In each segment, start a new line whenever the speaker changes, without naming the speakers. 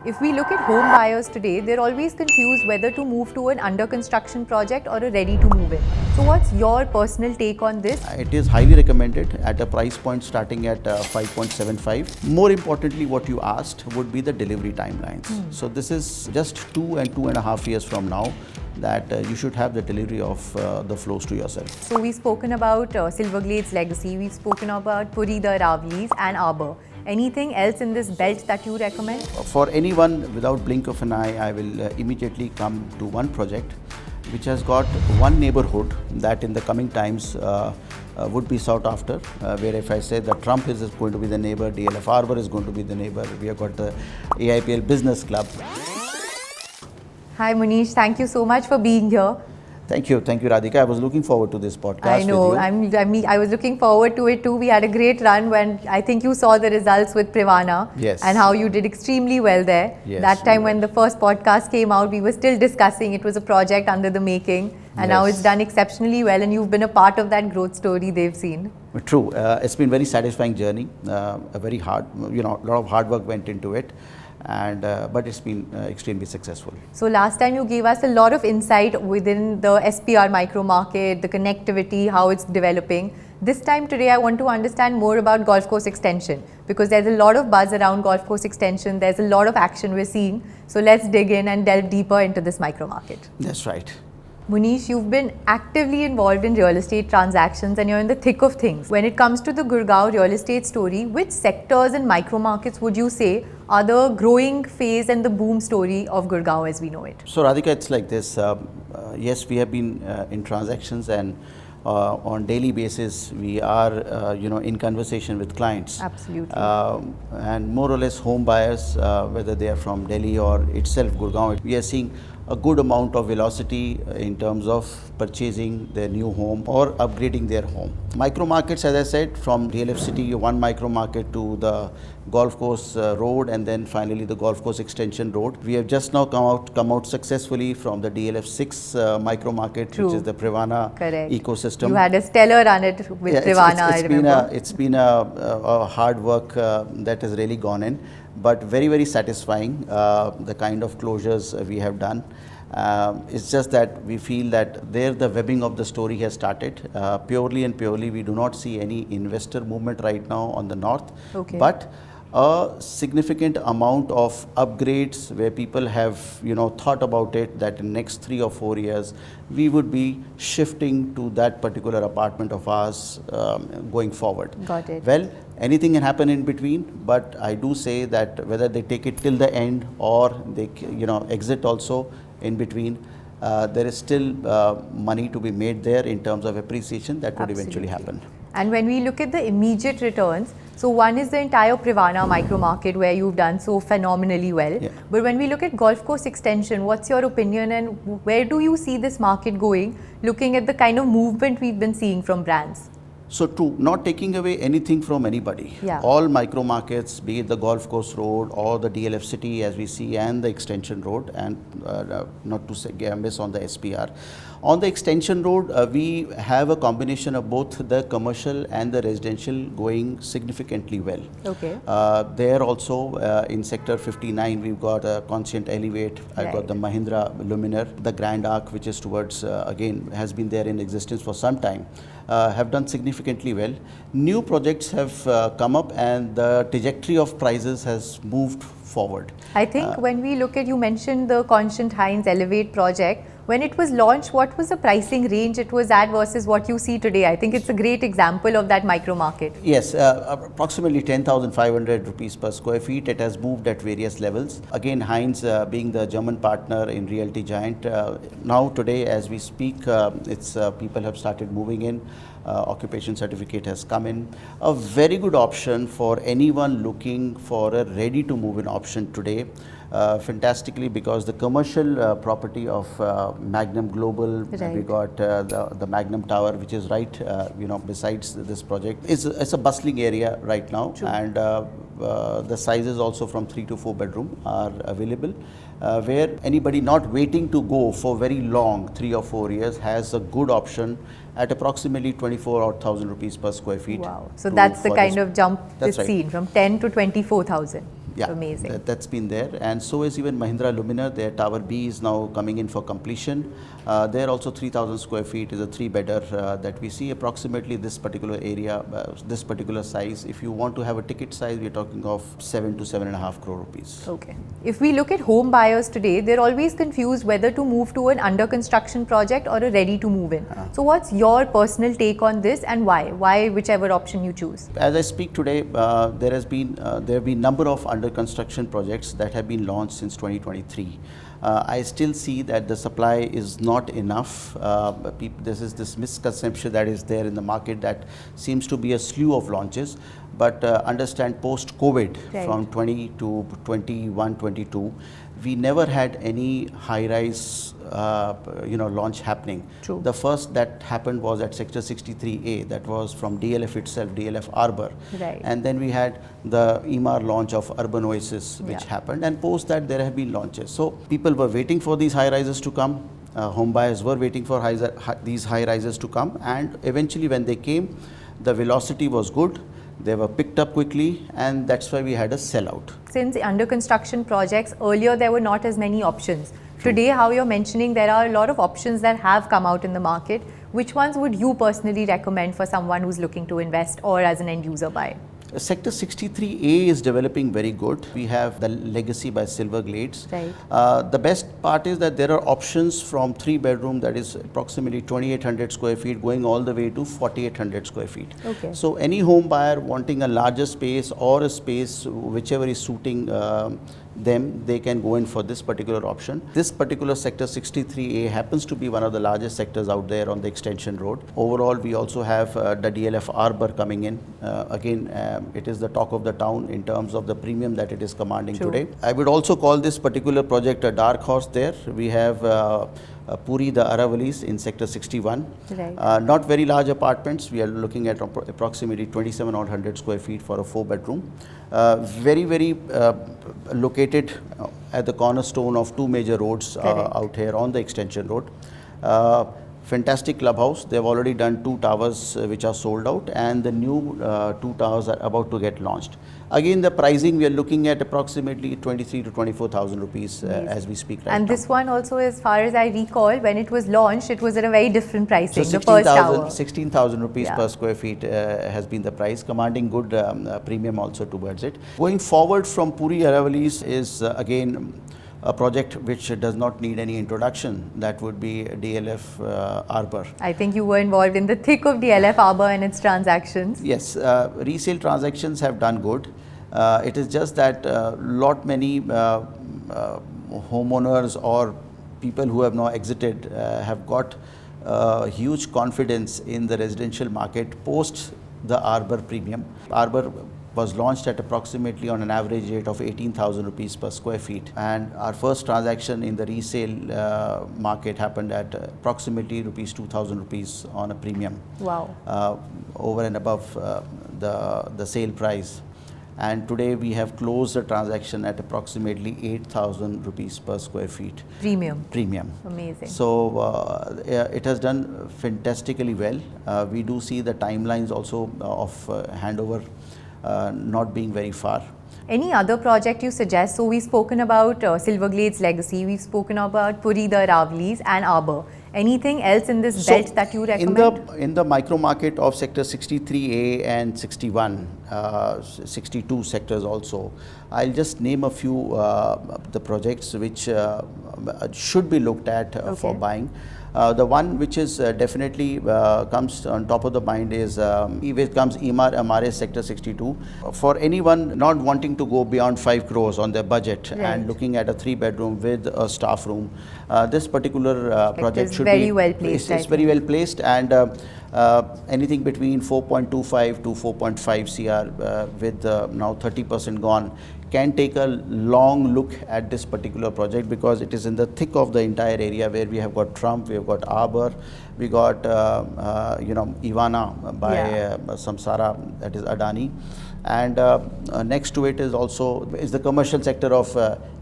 If we look at home buyers today, they're always confused whether to move to an under construction project or a ready to move in. So what's your personal take on this?
It is highly recommended at a price point starting at 5.75. More importantly, what you asked would be the delivery timelines. So this is just 2 and 2.5 years from now that you should have the delivery of the floors to yourself.
So we've spoken about Silverglade's legacy, we've spoken about Puri Ara and Arbour. Anything else in this belt that you recommend?
For anyone, without blink of an eye, I will immediately come to one project which has got one neighborhood that in the coming times would be sought after, where if I say that Trump is going to be the neighbor, DLF Arbour is going to be the neighbor, we have got the AIPL Business Club.
Hi Manish, thank you so much for being here.
Thank you Radhika. I was looking forward to this podcast.
I know,
with you.
I was looking forward to it too. We had a great run when I think you saw the results with Privana.
Yes.
And how you did extremely well there.
Yes,
that time when the first podcast came out, we were still discussing it was a project under the making, and now it's done exceptionally well, and you've been a part of that growth story they've seen.
True. It's been a very satisfying journey, a very hard, a lot of hard work went into it. And but it's been extremely successful.
So last time you gave us a lot of insight within the SPR micro market, the connectivity, how it's developing. This time today I want to understand more about golf course extension, because there's a lot of buzz around golf course extension, there's a lot of action we're seeing. So let's dig in and delve deeper into this micro market.
That's right.
Manish, you've been actively involved in real estate transactions and you're in the thick of things. When it comes to the Gurgaon real estate story, which sectors and micro markets would you say are the growing phase and the boom story of Gurgaon as we know it?
So Radhika, it's like this. Yes, we have been in transactions, and on daily basis we are in conversation with clients.
Absolutely.
And more or less home buyers, whether they are from Delhi or itself Gurgaon, we are seeing a good amount of velocity in terms of purchasing their new home or upgrading their home. Micro markets, as I said, from DLF City, one micro market to the golf course road, and then finally the golf course extension road. We have just now come out successfully from the DLF 6 micro market,
True.
which is the Privana
Correct.
ecosystem.
You had a stellar run it with Privana, I remember.
It's been a hard work that has really gone in, but very, very satisfying, the kind of closures we have done. It's just that we feel that there the webbing of the story has started. Purely and purely, we do not see any investor movement right now on the north, but a significant amount of upgrades where people have thought about it that in next 3 or 4 years we would be shifting to that particular apartment of ours going forward.
Got it.
Well, anything can happen in between, but I do say that whether they take it till the end or they exit also in between, there is still money to be made there in terms of appreciation that would eventually happen.
And when we look at the immediate returns, so one is the entire Privana micro market where you've done so phenomenally well.
Yeah.
But when we look at golf course extension, what's your opinion and where do you see this market going, looking at the kind of movement we've been seeing from brands?
So true, not taking away anything from anybody.
Yeah.
All micro markets, be it the golf course road or the DLF City as we see, and the extension road, and not to say miss on the SPR. On the extension road, we have a combination of both the commercial and the residential going significantly well.
Okay.
There also in sector 59, we've got a Conscient Elevate, I've got the Mahindra Luminar, the Grand Arc, which is towards, again, has been there in existence for some time. Have done significantly well. New projects have come up and the trajectory of prices has moved forward.
I think when we look at, you mentioned the Conscient Hines Elevate project. When it was launched, what was the pricing range it was at versus what you see today? I think it's a great example of that micro market.
Yes, approximately 10,500 rupees per square feet. It has moved at various levels. Again, Heinz being the German partner in Realty Giant. Now today as we speak, people have started moving in. Occupation certificate has come in. A very good option for anyone looking for a ready to move in option today. Fantastically, because the commercial property of Magnum Global, we got the Magnum Tower, which is right, besides this project. It's a bustling area right now. True. And the sizes also from 3 to 4 bedroom are available, where anybody not waiting to go for very long, 3 or 4 years, has a good option at approximately 24,000 rupees per square feet.
Wow. So that's the kind of jump that's seen from 10 to 24,000.
Yeah,
amazing.
That's been there, and so is even Mahindra Luminar. Their Tower B is now coming in for completion. There also 3,000 square feet is a 3-bedder that we see approximately this particular area, this particular size. If you want to have a ticket size, we're talking of 7 to 7.5 crore rupees.
Okay. If we look at home buyers today, they're always confused whether to move to an under construction project or a ready to move in. So what's your personal take on this and why? Why whichever option you choose?
As I speak today, there have been number of under construction projects that have been launched since 2023. I still see that the supply is not enough. This misconception that is there in the market that seems to be a slew of launches. But understand post-COVID, from 20 to 21, 22, we never had any high-rise launch happening.
True.
The first that happened was at Sector 63A, that was from DLF itself, DLF Arbour.
Right.
And then we had the Emaar launch of Urban Oasis, which happened, and post that there have been launches. So people were waiting for these high-rises to come, home buyers were waiting for these high-rises to come, and eventually when they came, the velocity was good. They were picked up quickly, and that's why we had a sellout.
Since under construction projects, earlier there were not as many options. Today, how you're mentioning, there are a lot of options that have come out in the market. Which ones would you personally recommend for someone who's looking to invest or as an end user buy?
Sector 63A is developing very good. We have the Legacy by Silver Glades.
Right.
The best part is that there are options from 3-bedroom, that is approximately 2,800 square feet, going all the way to 4,800 square feet.
Okay.
So any home buyer wanting a larger space or a space whichever is suiting them, they can go in for this particular option. This particular Sector 63A happens to be one of the largest sectors out there on the extension road. Overall, we also have the DLF Arbour coming in. It is the talk of the town in terms of the premium that it is commanding today. I would also call this particular project a dark horse there. We have Puri the Aravallis in Sector 61.
Right.
Not very large apartments. We are looking at approximately 2,700 square feet for a 4-bedroom. Very located at the cornerstone of 2 major roads out here on the extension road. Fantastic clubhouse. They have already done 2 towers which are sold out, and the new 2 towers are about to get launched. Again, the pricing we are looking at approximately 23 to 24,000 rupees as we speak right now.
And this one also, as far as I recall, when it was launched, it was at a very different pricing.
So
the first tower.
16,000 rupees per square feet has been the price, commanding good premium also towards it. Going forward from Puri Aravallis is again a project which does not need any introduction. That would be DLF Arbour.
I think you were involved in the thick of DLF Arbour and its transactions.
Yes, resale transactions have done good. It is just that many homeowners or people who have now exited have got huge confidence in the residential market post the Arbour premium. Arbour was launched at approximately on an average rate of 18,000 rupees per square feet, and our first transaction in the resale market happened at approximately 2,000 rupees on a premium.
Wow.
Over and above the sale price. And today we have closed the transaction at approximately 8,000 rupees per square feet.
Premium.
Amazing. So it has done fantastically well. We do see the timelines also of handover not being very far.
Any other project you suggest? So we've spoken about Silverglades Legacy, we've spoken about Puri the Aravallis and Arbour. Anything else in this belt that you recommend?
In the micro market of Sector 63A and 61, 62 sectors also, I'll just name a few the projects which should be looked at for buying. The one which is definitely comes on top of the mind is Emaar Urban Sector 62. For anyone not wanting to go beyond 5 crores on their budget and looking at a 3-bedroom with a staff room, this particular project should
be very well placed.
It's very well placed, and anything between 4.25 to 4.5 CR with now 30% gone can take a long look at this particular project, because it is in the thick of the entire area where we have got Trump, we have got Arbour, we got Ivana by Samsara, that is Adani, and next to it is also the commercial sector of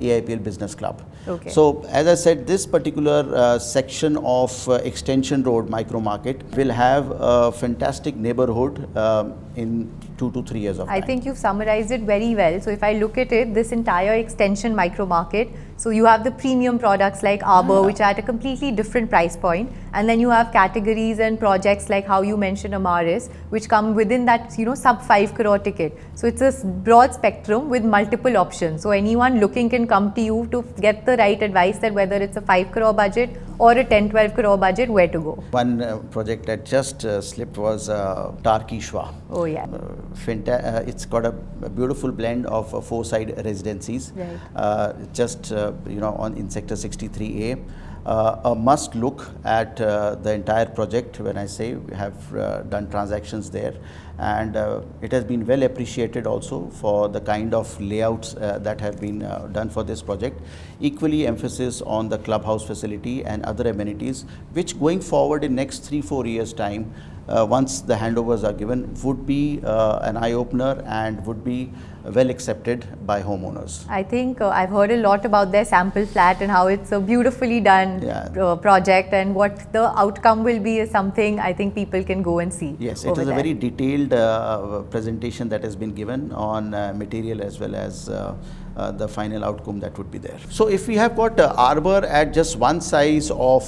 AIPL Business Club.
Okay.
So as I said, this particular section of Extension Road micro market will have a fantastic neighborhood in 2 to 3 years of time.
I think you've summarized it very well. So if I look at it, this entire extension micro market, so you have the premium products like Arbour, which are at a completely different price point, and then you have categories and projects like how you mentioned Amaris, which come within that, you know, sub 5 crore ticket. So it's a broad spectrum with multiple options. So anyone looking can come to you to get the right advice that whether it's a 5 crore budget or a 10-12 crore budget, where to go.
One project that just slipped was TARC Ishva.
Oh yeah.
It's got a beautiful blend of four-side residencies.
Right.
You know, in sector 63A. A must look at the entire project. When I say we have done transactions there, and it has been well appreciated also for the kind of layouts that have been done for this project. Equally emphasis on the clubhouse facility and other amenities, which going forward in next 3-4 years time, once the handovers are given, would be an eye-opener and would be well accepted by homeowners.
I think I've heard a lot about their sample flat and how it's a beautifully done project, and what the outcome will be is something I think people can go and see.
Yes, it is a very detailed presentation that has been given on material as well as the final outcome that would be there. So if we have got Arbour at just one size of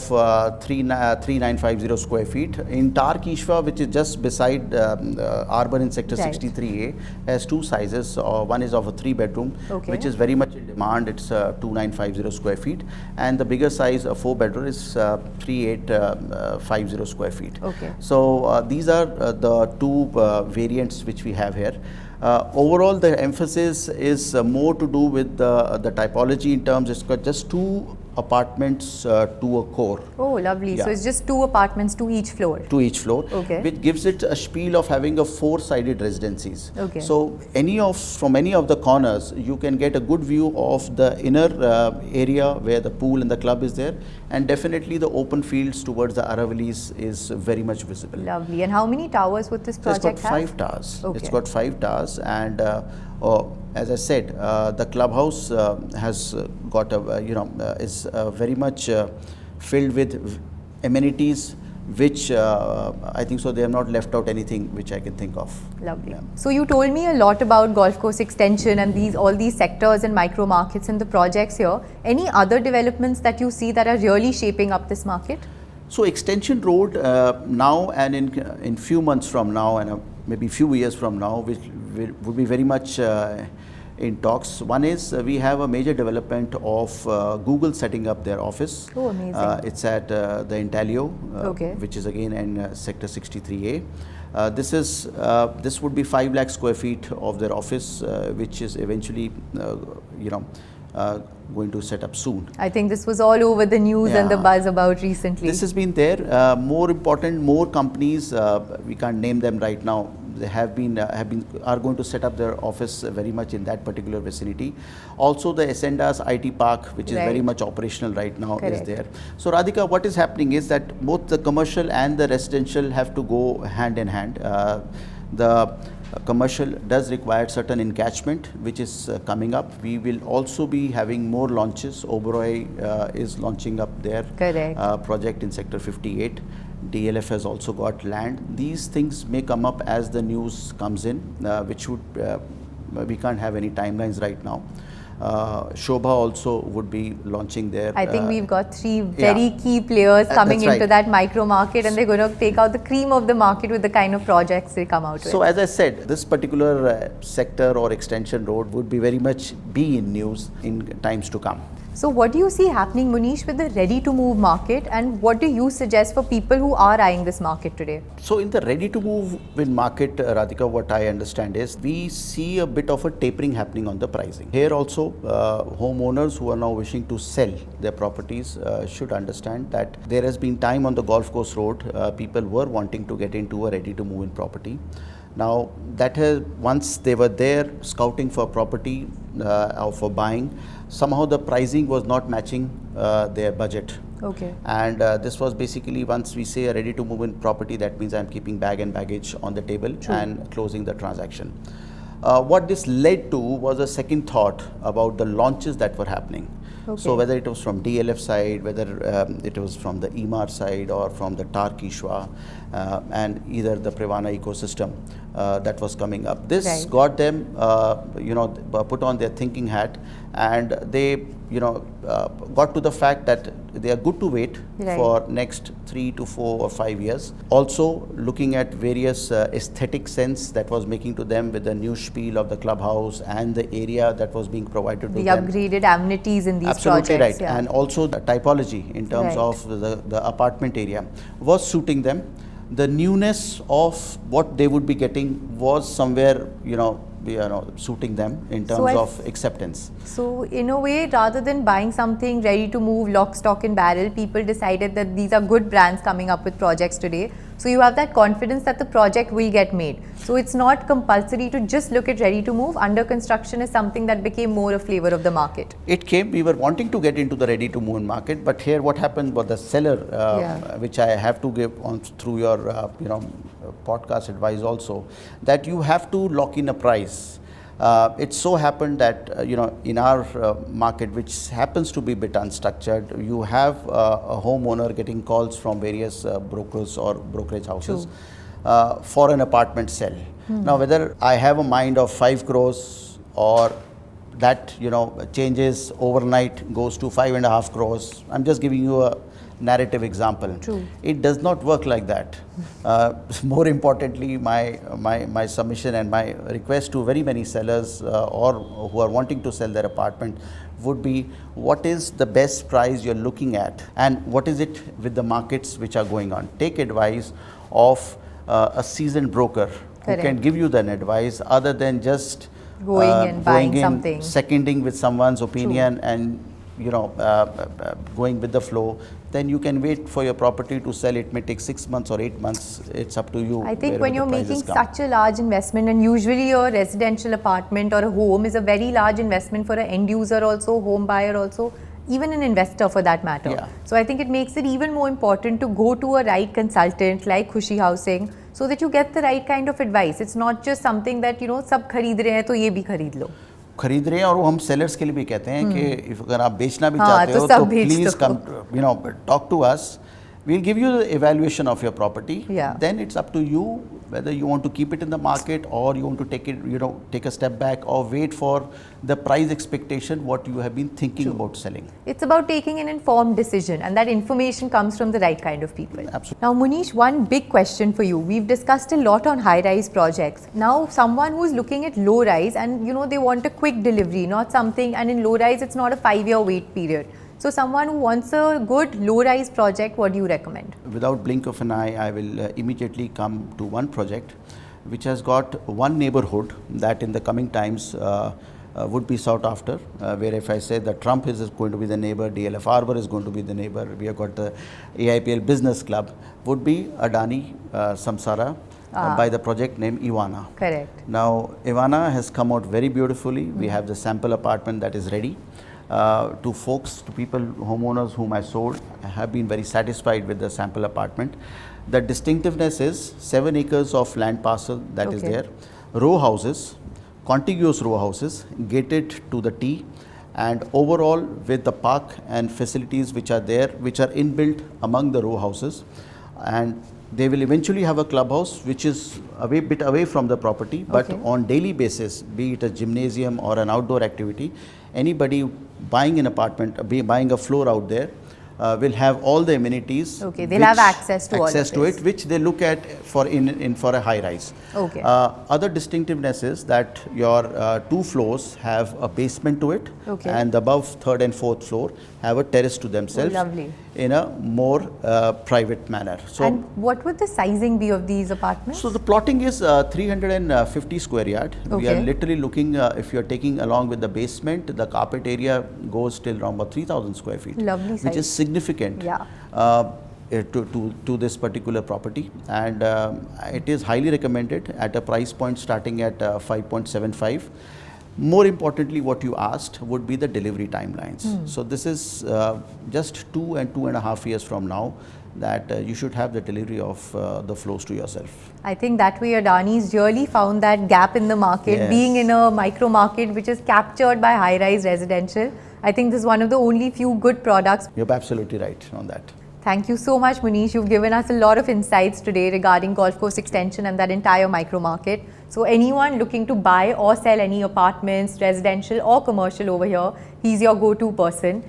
3950 square feet, in TARC Ishva, which is just beside Arbour in sector 63A, has two sizes. One is of a 3-bedroom, which is very much in demand. It's 2950 square feet, and the bigger size, a 4-bedroom, is 3850 square feet. So these are the two variants which we have here. Overall, the emphasis is more to do with the typology in terms. It's got just 2 apartments to a core.
Oh, lovely. So it's just 2 apartments to each floor.
To each floor, which gives it a spiel of having a 4-sided residencies. So from any of the corners, you can get a good view of the inner area where the pool and the club is there, and definitely the open fields towards the Aravallis is very much visible.
Lovely. And how many towers would this project have?
It's got 5 towers. It's got 5 towers, and as I said, the clubhouse has got is very much filled with amenities, which I think so they have not left out anything which I can think of.
Lovely. So you told me a lot about golf course extension and all these sectors and micro markets and the projects here. Any other developments that you see that are really shaping up this market?
So Extension Road now and in few months from now and maybe few years from now, which would be very much in talks. One is we have a major development of Google setting up their office.
Oh, amazing.
It's at the Intalio, which is again in sector 63A. This would be 5 lakh square feet of their office, which is eventually going to set up soon.
I think this was all over the news and the buzz about recently.
This has been there. More important, more companies, we can't name them right now, they are going to set up their office very much in that particular vicinity. Also the Ascenda's IT Park, which is very much operational right now, is there. So Radhika, what is happening is that both the commercial and the residential have to go hand in hand. The commercial does require certain encashment, which is coming up. We will also be having more launches. Oberoi is launching up their project in sector 58. DLF has also got land. These things may come up as the news comes in, which would we can't have any timelines right now. Shobha also would be launching there.
I think we've got 3 very key players coming into that micro market, and they're going to take out the cream of the market with the kind of projects they come out with.
So as I said, this particular sector or Extension Road would be very much be in news in times to come.
So what do you see happening, Manish, with the ready-to-move market, and what do you suggest for people who are eyeing this market today?
So in the ready-to-move market, Radhika, what I understand is we see a bit of a tapering happening on the pricing. Here also, homeowners who are now wishing to sell their properties should understand that there has been time on the golf course road, people were wanting to get into a ready-to-move in property. Now that once they were there scouting for property or for buying, somehow the pricing was not matching their budget. And this was basically, once we say a ready to move in property, that means I'm keeping bag and baggage on the table and closing the transaction. What this led to was a second thought about the launches that were happening.
Okay.
So whether it was from DLF side, whether it was from the Emaar side or from the TARC Ishva, and either the Privana ecosystem that was coming up. This
Right.
got them, put on their thinking hat, and they, got to the fact that they are good to wait
Right.
for next 3 to 4 or 5 years. Also looking at various aesthetic sense that was making to them with the new spiel of the clubhouse and the area that was being provided to
The
them.
upgraded amenities in these
Absolutely
projects.
right.
Yeah.
And also the typology in terms
Right.
of the apartment area was suiting them. The newness of what they would be getting was somewhere, suiting them in terms
So
of acceptance.
So in a way, rather than buying something ready to move, lock, stock and barrel, people decided that these are good brands coming up with projects today. So you have that confidence that the project will get made. So it's not compulsory to just look at ready to move. Under construction is something that became more a flavor of the market.
It came, we were wanting to get into the ready to move market, but here what happened was the seller, which I have to give on through your, podcast advice also, that you have to lock in a price. It so happened that, in our market, which happens to be a bit unstructured, you have a homeowner getting calls from various brokers or brokerage houses for an apartment sell. Now, whether I have a mind of 5 crores or that, changes overnight, goes to 5.5 crores, I'm just giving you a narrative example.
True.
It does not work like that. More importantly, my submission and my request to very many sellers or who are wanting to sell their apartment would be, what is the best price you're looking at and what is it with the markets which are going on. Take advice of a seasoned broker who can give you that advice other than just
going and buying something,
seconding with someone's opinion and going with the flow. Then you can wait for your property to sell. It may take 6 months or 8 months. It's up to you.
I think when you're making such a large investment, and usually a residential apartment or a home is a very large investment for an end user also, home buyer also, even an investor for that matter.
Yeah.
So I think it makes it even more important to go to a right consultant like Khushi Housing so that you get the right kind of advice. It's not just something that, सब खरीद रहे हैं तो ये भी खरीद लो.
खरीद रहे हैं और वो हम सेलर्स के लिए भी कहते हैं कि अगर आप बेचना भी चाहते हो तो please come talk to us. We'll give you the evaluation of your property. Then it's up to you whether you want to keep it in the market or you want to take it, take a step back or wait for the price expectation what you have been thinking about selling.
It's about taking an informed decision, and that information comes from the right kind of people.
Absolutely.
Now, Manish, one big question for you. We've discussed a lot on high-rise projects. Now, someone who's looking at low-rise and they want a quick delivery, not something, and in low-rise it's not a 5-year wait period. So someone who wants a good low-rise project, what do you recommend?
Without blink of an eye, I will immediately come to one project which has got one neighborhood that in the coming times would be sought after, where if I say that Trump is going to be the neighbor, DLF Arbour is going to be the neighbor, we have got the AIPL Business Club, would be Adani Samsara by the project named Ivana.
Correct.
Now, Ivana has come out very beautifully. We have the sample apartment that is ready. To people, homeowners whom I sold, have been very satisfied with the sample apartment. The distinctiveness is 7 acres of land parcel that is there, row houses, contiguous row houses, gated to the T, and overall with the park and facilities which are there, which are inbuilt among the row houses. And they will eventually have a clubhouse which is a bit away from the property, but on daily basis, be it a gymnasium or an outdoor activity, anybody buying an apartment, buying a floor out there, will have all the amenities.
They'll have access to all of this.
Which they look at for a high rise. Other distinctiveness is that your 2 floors have a basement to it, and the above 3rd and 4th floor have a terrace to themselves in a more private manner. So,
and what would the sizing be of these apartments?
So the plotting is 350 square yard. We are literally looking, if you are taking along with the basement, the carpet area goes till around about 3,000 square feet.
Lovely size.
Which is significant to this particular property, and it is highly recommended at a price point starting at 5.75. More importantly, what you asked would be the delivery timelines. So this is just 2 and 2.5 years from now. that you should have the delivery of the floors to yourself.
I think that way Adani's really found that gap in the market,
Yes.
being in a micro market which is captured by high-rise residential. I think this is one of the only few good products.
You're absolutely right on that.
Thank you so much, Manish. You've given us a lot of insights today regarding golf course extension and that entire micro market. So anyone looking to buy or sell any apartments, residential or commercial over here, he's your go-to person.